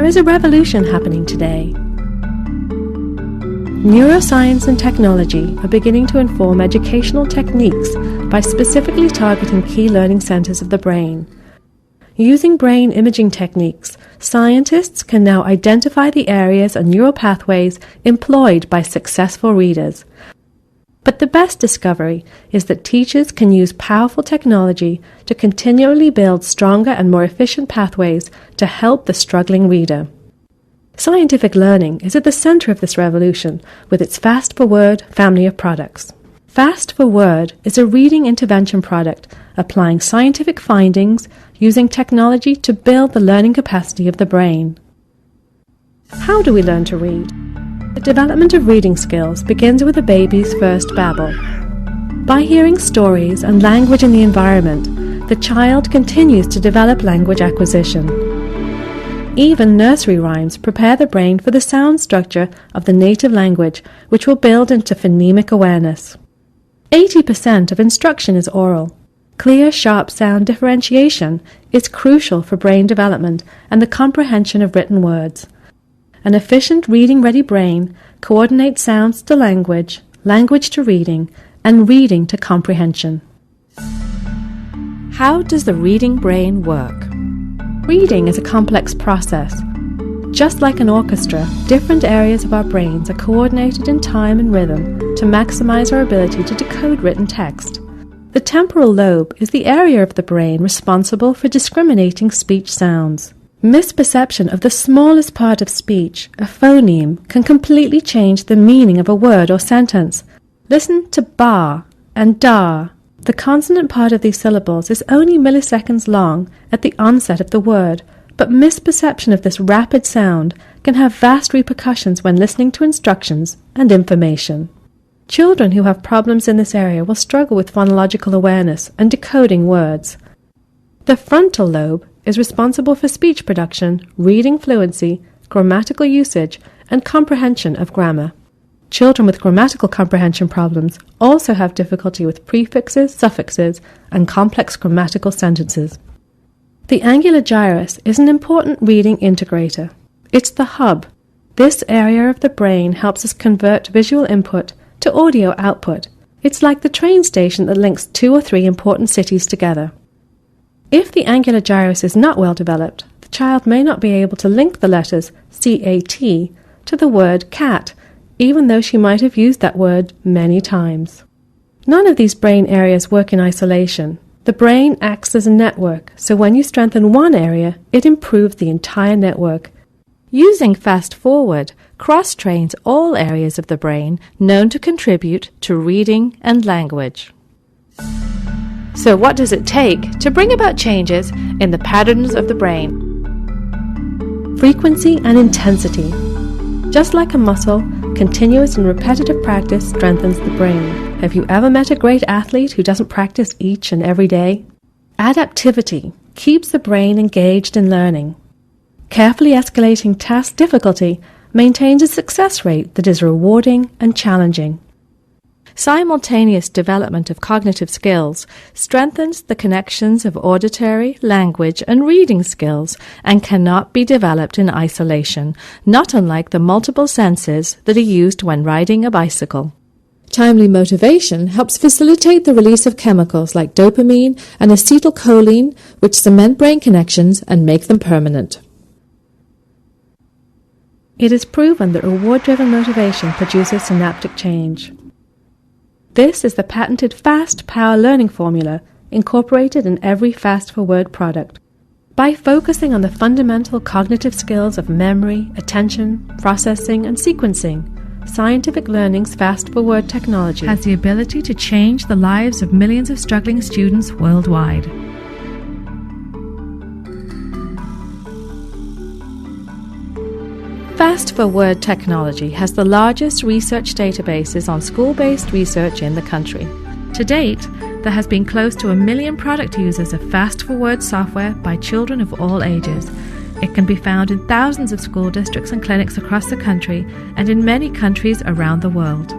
There is a revolution happening today. Neuroscience and technology are beginning to inform educational techniques by specifically targeting key learning centers of the brain. Using brain imaging techniques, scientists can now identify the areas and neural pathways employed by successful readers. But the best discovery is that teachers can use powerful technology to continually build stronger and more efficient pathways to help the struggling reader. Scientific learning is at the center of this revolution with its Fast ForWord family of products. Fast ForWord is a reading intervention product applying scientific findings using technology to build the learning capacity of the brain. How do we learn to read? The development of reading skills begins with a baby's first babble. By hearing stories and language in the environment, the child continues to develop language acquisition. Even nursery rhymes prepare the brain for the sound structure of the native language, which will build into phonemic awareness. 80% of instruction is oral. Clear, sharp sound differentiation is crucial for brain development and the comprehension of written words. An efficient reading-ready brain coordinates sounds to language, language to reading, and reading to comprehension. How does the reading brain work? Reading is a complex process. Just like an orchestra, different areas of our brains are coordinated in time and rhythm to maximize our ability to decode written text. The temporal lobe is the area of the brain responsible for discriminating speech sounds. Misperception of the smallest part of speech, a phoneme, can completely change the meaning of a word or sentence. Listen to ba and da. The consonant part of these syllables is only milliseconds long at the onset of the word, but misperception of this rapid sound can have vast repercussions when listening to instructions and information. Children who have problems in this area will struggle with phonological awareness and decoding words. The frontal lobe is responsible for speech production, reading fluency, grammatical usage, and comprehension of grammar. Children with grammatical comprehension problems also have difficulty with prefixes, suffixes, and complex grammatical sentences. The angular gyrus is an important reading integrator. It's the hub. This area of the brain helps us convert visual input to audio output. It's like the train station that links 2 or 3 important cities together. If the angular gyrus is not well developed, the child may not be able to link the letters C-A-T to the word cat, even though she might have used that word many times. None of these brain areas work in isolation. The brain acts as a network, so when you strengthen one area, it improves the entire network. Using Fast ForWord cross-trains all areas of the brain known to contribute to reading and language. So what does it take to bring about changes in the patterns of the brain? Frequency and intensity. Just like a muscle, continuous and repetitive practice strengthens the brain. Have you ever met a great athlete who doesn't practice each and every day? Adaptivity keeps the brain engaged in learning. Carefully escalating task difficulty maintains a success rate that is rewarding and challenging. Simultaneous development of cognitive skills strengthens the connections of auditory, language, and reading skills and cannot be developed in isolation, not unlike the multiple senses that are used when riding a bicycle. Timely motivation helps facilitate the release of chemicals like dopamine and acetylcholine, which cement brain connections and make them permanent. It is proven that reward-driven motivation produces synaptic change. This is the patented Fast Power Learning Formula incorporated in every Fast ForWord product. By focusing on the fundamental cognitive skills of memory, attention, processing, and sequencing, Scientific Learning's Fast ForWord technology has the ability to change the lives of millions of struggling students worldwide. Fast ForWord technology has the largest research databases on school-based research in the country. To date, there has been close to 1 million product users of Fast ForWord software by children of all ages. It can be found in thousands of school districts and clinics across the country and in many countries around the world.